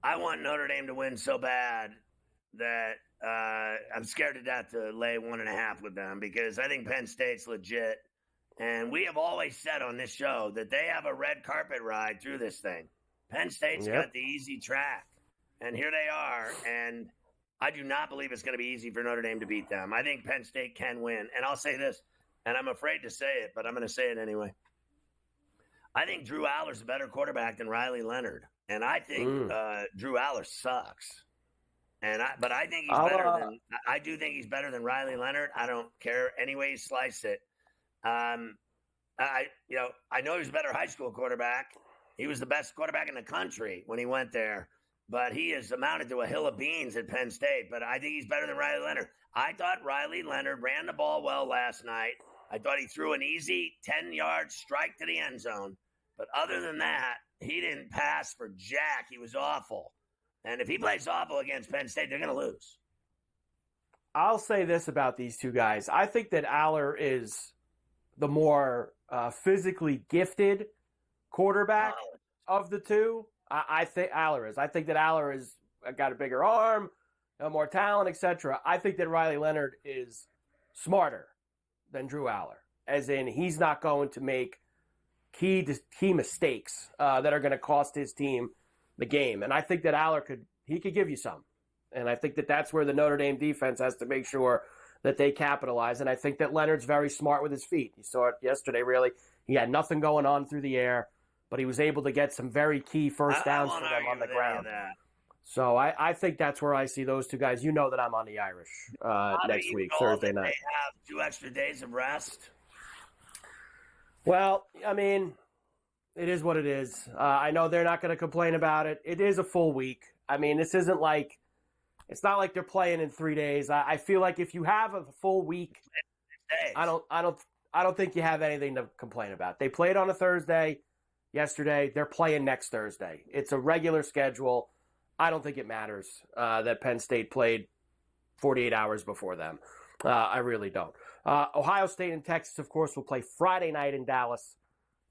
I want Notre Dame to win so bad that I'm scared to death to lay 1.5 with them because I think Penn State's legit. And we have always said on this show that they have a red carpet ride through this thing. Penn State's got the easy track. And here they are. And I do not believe it's going to be easy for Notre Dame to beat them. I think Penn State can win. And I'll say this, and I'm afraid to say it, but I'm going to say it anyway. I think Drew Aller's a better quarterback than Riley Leonard. And I think Drew Aller sucks. But I think he's better than – I do think he's better than Riley Leonard. I don't care any way you slice it. I know he was a better high school quarterback. He was the best quarterback in the country when he went there, but he has amounted to a hill of beans at Penn State. But I think he's better than Riley Leonard. I thought Riley Leonard ran the ball well last night. I thought he threw an easy 10-yard strike to the end zone. But other than that, he didn't pass for jack. He was awful. And if he plays awful against Penn State, they're going to lose. I'll say this about these two guys. I think that Aller is the more physically gifted quarterback of the two. I think Aller is. I think that Aller has got a bigger arm, more talent, etc. I think that Riley Leonard is smarter than Drew Aller, as in he's not going to make key mistakes that are going to cost his team the game. And I think that Aller could give you some. And I think that that's where the Notre Dame defense has to make sure that they capitalize. And I think that Leonard's very smart with his feet. You saw it yesterday, really. He had nothing going on through the air, but he was able to get some very key first downs for them on the ground. So I think that's where I see those two guys. You know that I'm on the Irish next week, Thursday night. They have 2 extra days of rest. Well, I mean, it is what it is. I know they're not going to complain about it. It is a full week. I mean, it's not like they're playing in 3 days. I feel like if you have a full week, I don't think you have anything to complain about. They played on a Thursday yesterday. They're playing next Thursday. It's a regular schedule. I don't think it matters that Penn State played 48 hours before them. I really don't. Ohio State and Texas, of course, will play Friday night in Dallas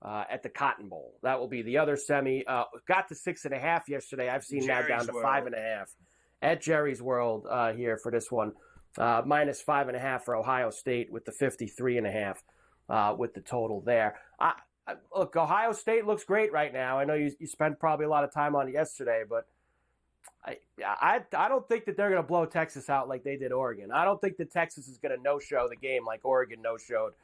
at the Cotton Bowl. That will be the other semi. Got to 6.5 yesterday. I've seen now down to 5.5 at Jerry's World here for this one. Minus 5.5 for Ohio State with the 53.5 with the total there. Look, Ohio State looks great right now. I know you spent probably a lot of time on it yesterday, but I don't think that they're going to blow Texas out like they did Oregon. I don't think that Texas is going to no-show the game like Oregon no-showed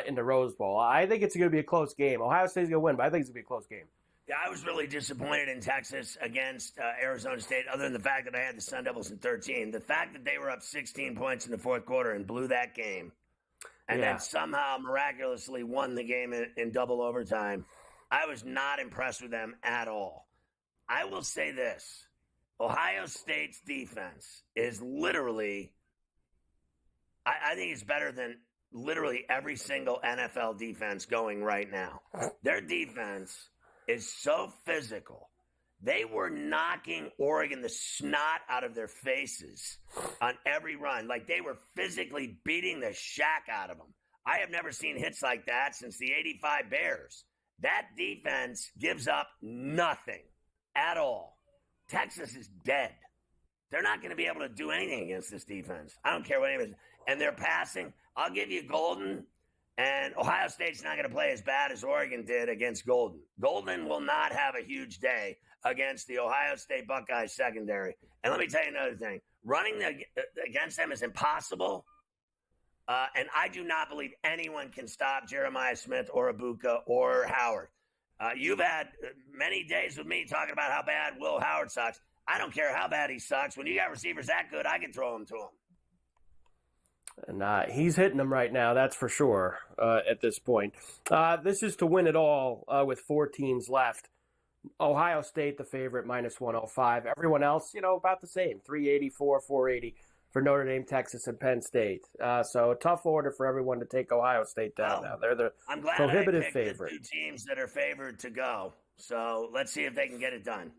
in the Rose Bowl. I think it's going to be a close game. Ohio State's going to win, but I think it's going to be a close game. Yeah, I was really disappointed in Texas against Arizona State, other than the fact that I had the Sun Devils in 13. The fact that they were up 16 points in the fourth quarter and blew that game, and then somehow miraculously won the game in double overtime, I was not impressed with them at all. I will say this. Ohio State's defense is literally, I think it's better than literally every single NFL defense going right now. Their defense is so physical. They were knocking Oregon the snot out of their faces on every run. Like they were physically beating the shack out of them. I have never seen hits like that since the 85 Bears. That defense gives up nothing at all. Texas is dead. They're not going to be able to do anything against this defense. I don't care what anyone is. And they're passing. I'll give you Golden. And Ohio State's not going to play as bad as Oregon did against Golden. Golden will not have a huge day against the Ohio State Buckeyes secondary. And let me tell you another thing. Running against them is impossible. And I do not believe anyone can stop Jeremiah Smith or Ibuka or Howard. You've had many days with me talking about how bad Will Howard sucks. I don't care how bad he sucks. When you got receivers that good, I can throw them to him. And he's hitting them right now, that's for sure, at this point. This is to win it all with 4 teams left. Ohio State, the favorite, minus 105. Everyone else, about the same, 384, 480 for Notre Dame, Texas, and Penn State. So a tough order for everyone to take Ohio State down now. They're the prohibitive favorite. The 2 teams that are favored to go. So let's see if they can get it done.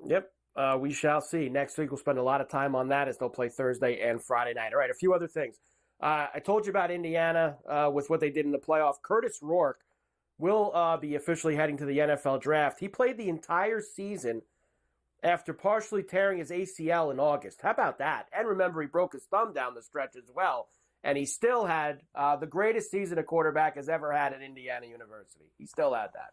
Yep. We shall see. Next week, we'll spend a lot of time on that as they'll play Thursday and Friday night. All right, a few other things. I told you about Indiana with what they did in the playoff. Curtis Rourke will be officially heading to the NFL draft. He played the entire season after partially tearing his ACL in August. How about that? And remember, he broke his thumb down the stretch as well. And he still had the greatest season a quarterback has ever had at Indiana University. He still had that.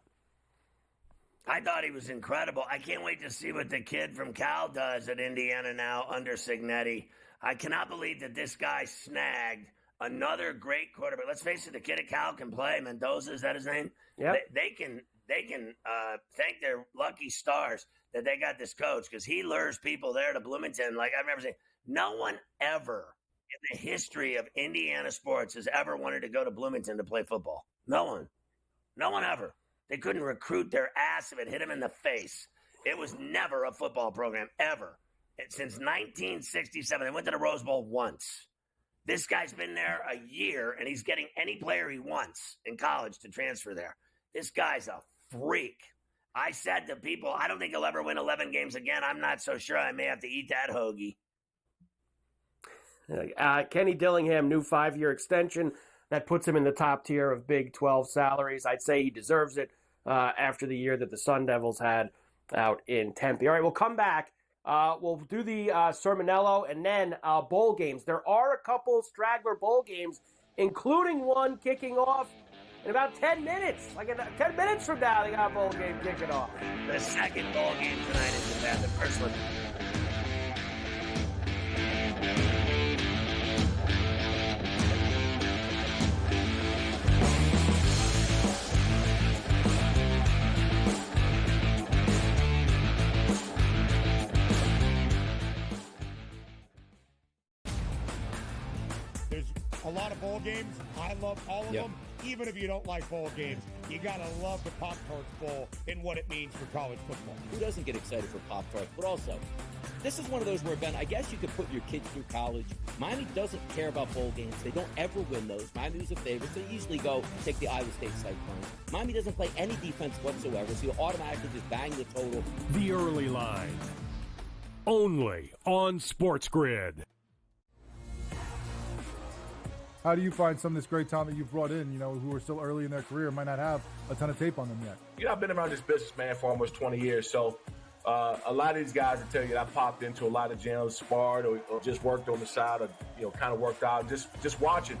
I thought he was incredible. I can't wait to see what the kid from Cal does at Indiana now under Cignetti. I cannot believe that this guy snagged another great quarterback. Let's face it, the kid at Cal can play. Mendoza, is that his name? Yeah. They can thank their lucky stars that they got this coach, because he lures people there to Bloomington like I've never seen. No one ever in the history of Indiana sports has ever wanted to go to Bloomington to play football. No one. No one ever. They couldn't recruit their ass if it hit them in the face. It was never a football program, ever. Since 1967, they went to the Rose Bowl once. This guy's been there a year, and he's getting any player he wants in college to transfer there. This guy's a freak. I said to people, I don't think he'll ever win 11 games again. I'm not so sure. I may have to eat that hoagie. Kenny Dillingham, new 5-year extension. That puts him in the top tier of Big 12 salaries. I'd say he deserves it after the year that the Sun Devils had out in Tempe. All right, we'll come back. We'll do the Sermonello and then bowl games. There are a couple straggler bowl games, including one kicking off in about 10 minutes. Like 10 minutes from now, they got a bowl game kicking off. The second bowl game tonight is about the first one. a lot of bowl games. I love all of them. Even if you don't like bowl games, you got to love the Pop-Tarts Bowl and what it means for college football. Who doesn't get excited for Pop-Tarts? But also, this is one of those where, Ben, I guess you could put your kids through college. Miami doesn't care about bowl games. They don't ever win those. Miami was a favorite, so they usually go take the Iowa State Cyclones. Miami doesn't play any defense whatsoever, so you automatically just bang the total. The Early Line. Only on SportsGrid. How do you find some of this great talent that you've brought in, who are still early in their career, might not have a ton of tape on them yet? I've been around this business, man, for almost 20 years. So a lot of these guys will tell you that I popped into a lot of gyms, sparred, or just worked on the side, or, kind of worked out, just watching.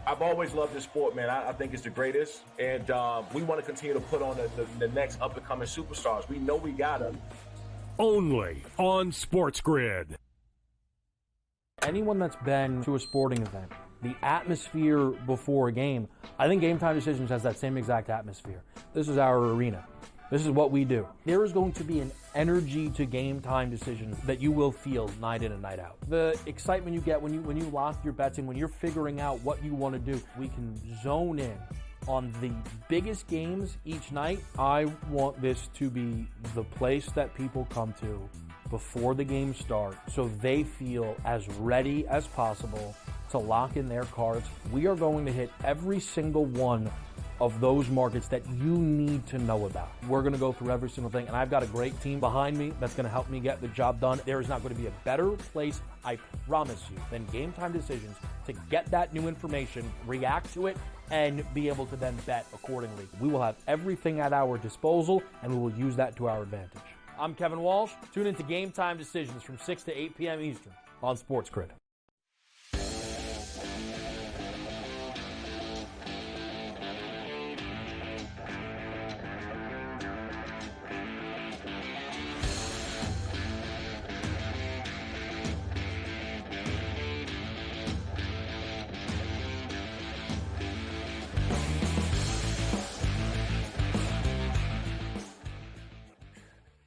I've always loved this sport, man. I think it's the greatest. And we want to continue to put on the next up-and-coming superstars. We know we got them. Only on SportsGrid. Anyone that's been to a sporting event, the atmosphere before a game, I think Game Time Decisions has that same exact atmosphere. This is our arena. This is what we do. There is going to be an energy to Game Time Decisions that you will feel night in and night out. The excitement you get when you lock your bets in, when you're figuring out what you want to do, we can zone in on the biggest games each night. I want this to be the place that people come to before the games start so they feel as ready as possible to lock in their cards. We are going to hit every single one of those markets that you need to know about. We're going to go through every single thing, and I've got a great team behind me that's going to help me get the job done. There is not going to be a better place, I promise you, than Game Time Decisions to get that new information, react to it, and be able to then bet accordingly. We will have everything at our disposal, and we will use that to our advantage. I'm Kevin Walsh. Tune into Game Time Decisions from 6 to 8 p.m. Eastern on SportsGrid.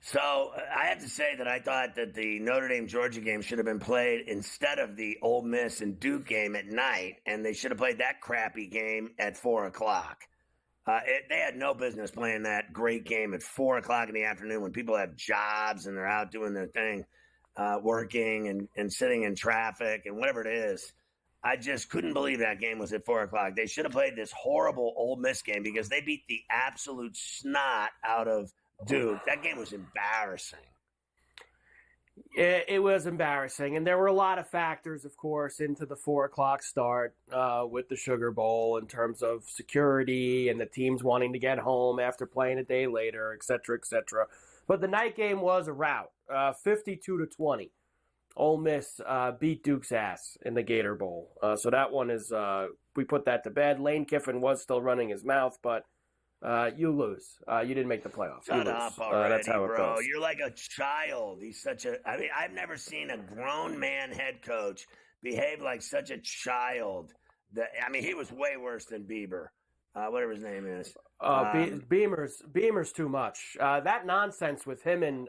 So I have to say that I thought that the Notre Dame-Georgia game should have been played instead of the Ole Miss and Duke game at night, and they should have played that crappy game at 4 o'clock. They had no business playing that great game at 4 o'clock in the afternoon when people have jobs and they're out doing their thing, working and sitting in traffic and whatever it is. I just couldn't believe that game was at 4 o'clock. They should have played this horrible Ole Miss game because they beat the absolute snot out of Duke. That game was embarrassing. It was embarrassing, and there were a lot of factors, of course, into the 4 o'clock start with the Sugar Bowl in terms of security and the teams wanting to get home after playing a day later, et cetera, et cetera. But the night game was a rout, 52-20. Ole Miss beat Duke's ass in the Gator Bowl. So that one is, we put that to bed. Lane Kiffin was still running his mouth, but you lose. You didn't make the playoffs. Shut up already, that's how it bro. goes. You're like a child. He's such a. I mean, I've never seen a grown man head coach behave like such a child. He was way worse than Bieber, whatever his name is. Beamer's too much. That nonsense with him and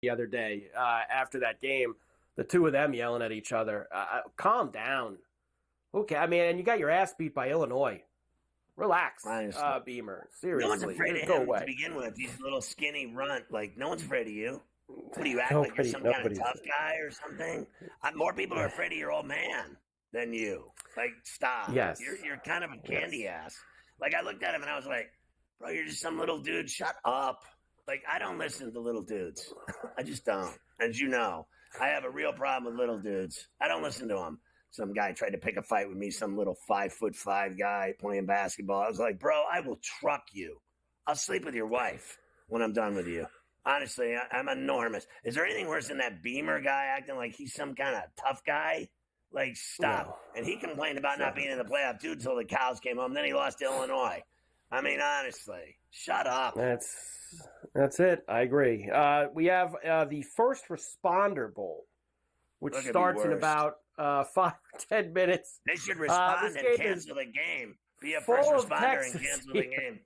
the other day after that game, the two of them yelling at each other. Calm down. Okay, and you got your ass beat by Illinois. Relax, Beamer. Seriously, no one's afraid of him to begin with. He's a little skinny runt. Like, no one's afraid of you. What do you act like you're some kind of tough guy or something? More people are afraid of your old man than you. Like, stop. Yes. You're kind of a candy ass. Like, I looked at him and I was like, bro, you're just some little dude. Shut up. Like, I don't listen to little dudes. I just don't. As you know, I have a real problem with little dudes. I don't listen to them. Some guy tried to pick a fight with me, some little 5'5" guy playing basketball. I was like, bro, I will truck you. I'll sleep with your wife when I'm done with you. Honestly, I'm enormous. Is there anything worse than that Beamer guy acting like he's some kind of tough guy? Like, stop. No. And he complained about not being in the playoff, too, until the cows came home. Then he lost to Illinois. Honestly, shut up. That's it. I agree. We have the First Responder Bowl, which starts in about 5 or 10 minutes. They should respond and cancel the game. Be a first responder and cancel the game.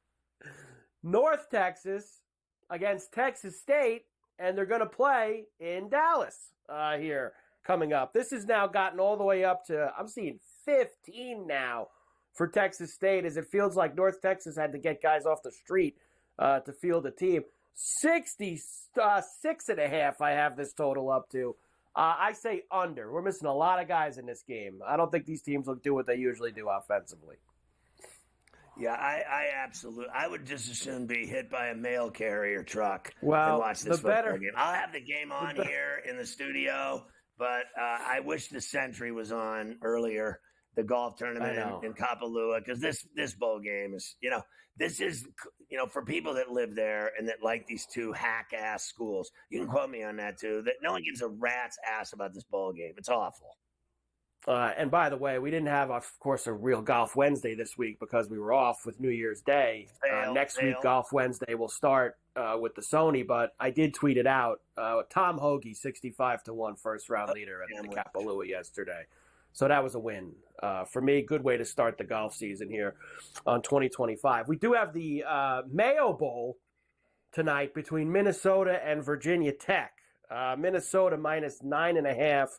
North Texas against Texas State, and they're going to play in Dallas here. coming up. This has now gotten all the way up to, I'm seeing 15 now for Texas State, as it feels like North Texas had to get guys off the street to field a team. 66.5 I have this total up to. I say under. We're missing a lot of guys in this game. I don't think these teams will do what they usually do offensively. Yeah, I absolutely. I would just as soon be hit by a mail carrier truck and watch this football game. I'll have the game on here in the studio, but I wish the Century was on earlier, the golf tournament in Kapalua, because this bowl game is, this is, for people that live there and that like these two hack-ass schools. You can quote me on that, too, that no one gives a rat's ass about this bowl game. It's awful. And by the way, we didn't have, of course, a real Golf Wednesday this week because we were off with New Year's Day. Next week, Golf Wednesday will start with the Sony, but I did tweet it out. Tom Hoagie, 65-1 first-round leader at the Kapalua yesterday. So that was a win for me. Good way to start the golf season here on 2025. We do have the Mayo Bowl tonight between Minnesota and Virginia Tech. Minnesota minus 9.5.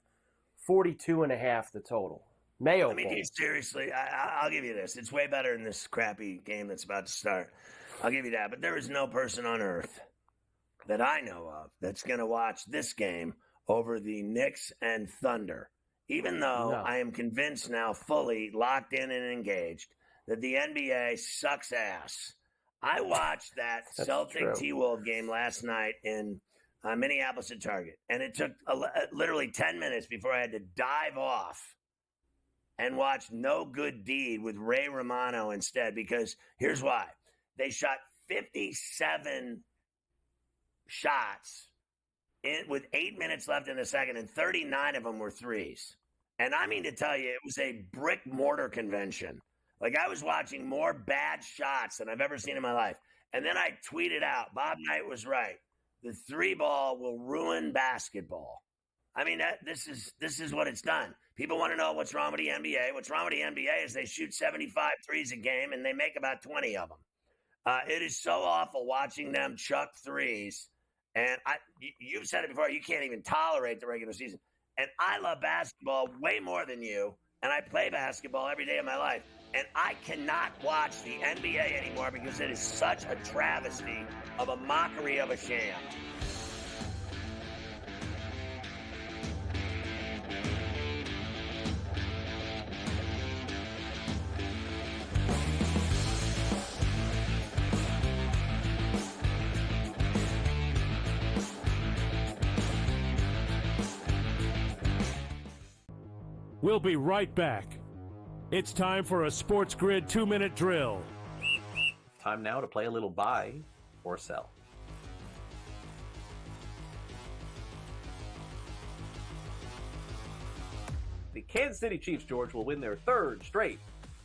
42.5 the total. Mayo Bowl. Seriously, I'll give you this. It's way better than this crappy game that's about to start. I'll give you that. But there is no person on earth that I know of that's going to watch this game over the Knicks and Thunder. Even though I am convinced now, fully locked in and engaged, that the NBA sucks ass. I watched that Celtic T-Wolves game last night in Minneapolis at Target. And it took literally 10 minutes before I had to dive off and watch No Good Deed with Ray Romano instead, because here's why. They shot 57 shots with 8 minutes left in the second, and 39 of them were threes. And I mean to tell you, it was a brick mortar convention. Like, I was watching more bad shots than I've ever seen in my life. And then I tweeted out, Bob Knight was right. The three ball will ruin basketball. I mean, this is what it's done. People want to know what's wrong with the NBA. What's wrong with the NBA is they shoot 75 threes a game and they make about 20 of them. It is so awful watching them chuck threes. And you've said it before, you can't even tolerate the regular season. And I love basketball way more than you. And I play basketball every day of my life. And I cannot watch the NBA anymore because it is such a travesty of a mockery of a sham. We'll be right back. It's time for a SportsGrid 2-minute drill. Time now to play a little buy or sell. The Kansas City Chiefs, George, will win their third straight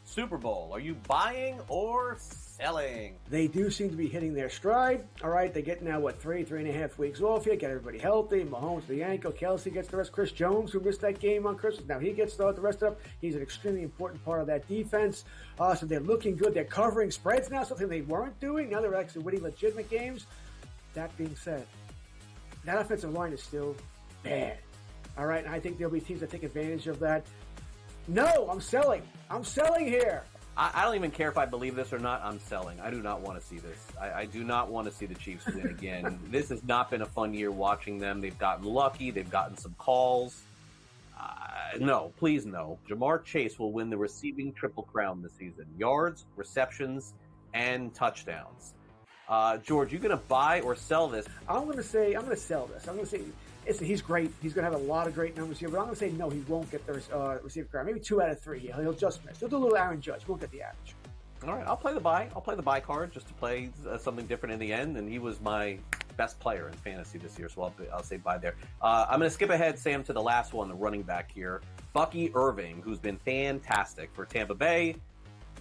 Super Bowl. Are you buying or selling? They do seem to be hitting their stride. All right, they get now, 3.5 weeks off here, get everybody healthy. Mahomes, the ankle. Kelsey gets the rest. Chris Jones, who missed that game on Christmas, now he gets the rest of it. He's an extremely important part of that defense. So they're looking good. They're covering spreads now, something they weren't doing. Now they're actually winning legitimate games. That being said, that offensive line is still bad. All right, and I think there'll be teams that take advantage of that. No, I'm selling. I'm selling here. I don't even care if I believe this or not. I'm selling. I do not want to see this. I do not want to see the Chiefs win again. This has not been a fun year watching them. They've gotten lucky. They've gotten some calls. No, please no. Jamar Chase will win the receiving triple crown this season. Yards, receptions, and touchdowns. George, you going to buy or sell this? I'm going to sell this. I'm going to say he's great. He's going to have a lot of great numbers here, but I'm going to say no, he won't get the receiver crown. Maybe 2 out of 3. He'll just miss. He'll do a little Aaron Judge. Won't get the average. All right, I'll play the buy. I'll play the buy card just to play something different in the end, and he was my best player in fantasy this year, so I'll say buy there. I'm going to skip ahead, Sam, to the last one, the running back here. Bucky Irving, who's been fantastic for Tampa Bay,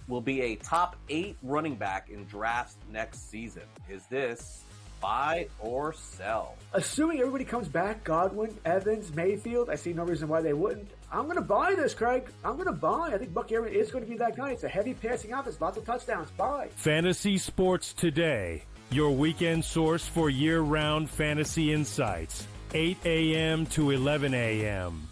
will be a top 8 running back in drafts next season. Is this buy or sell? Assuming everybody comes back, Godwin, Evans, Mayfield, I see no reason why they wouldn't. I'm going to buy this, Craig. I'm going to buy. I think Bucky Irving is going to be that guy. It's a heavy passing offense, lots of touchdowns. Buy. Fantasy Sports Today, your weekend source for year-round fantasy insights, 8 a.m. to 11 a.m.